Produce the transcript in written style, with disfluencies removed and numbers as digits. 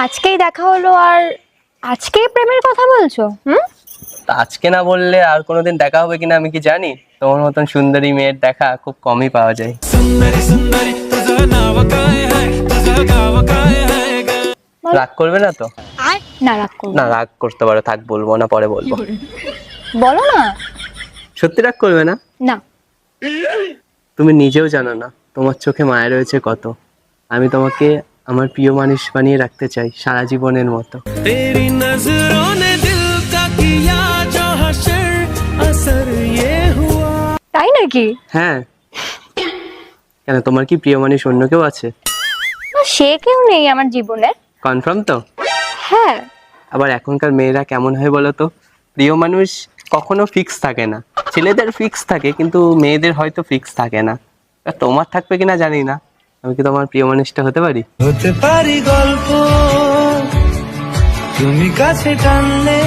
আজকেই দেখা হলো আর আজকেই প্রেমের কথা বলছো? তা আজকে না বললে আর কোনোদিন দেখা হবে কিনা আমি কি জানি? তোমার মতন সুন্দরী মেয়ের দেখা খুব কমই পাওয়া যায়। রাগ করবে না তো? না, রাগ করবো না, রাগ করতে পারো, থাক বলবো না, পরে বলবো। বলো না। সত্যি রাগ করবে না? না। তুমি নিজেও জানো না তোমার চোখে মায়া রয়েছে কত। আমি তোমাকে আমার প্রিয় মানুষ বানিয়ে রাখতে চাই সারা জীবনের মতো। তাই নাকি? হ্যাঁ, কেন তোমার কি প্রিয় মানুষ অন্য কেউ আছে? না, সে কেউ নেই আমার জীবনে। কনফার্ম তো? হ্যাঁ। আবার এখনকার মেয়েরা কেমন হয় বলো তো, প্রিয় মানুষ কখনো ফিক্স থাকে না। ছেলেদের ফিক্স থাকে কিন্তু মেয়েদের হয়তো ফিক্স থাকে না। আর তোমার থাকবে কিনা জানি না। আমি কি তোমার প্রিয় মানুষটা হতে পারি? হতে পারি গল্প তুমি কাছে টানলে।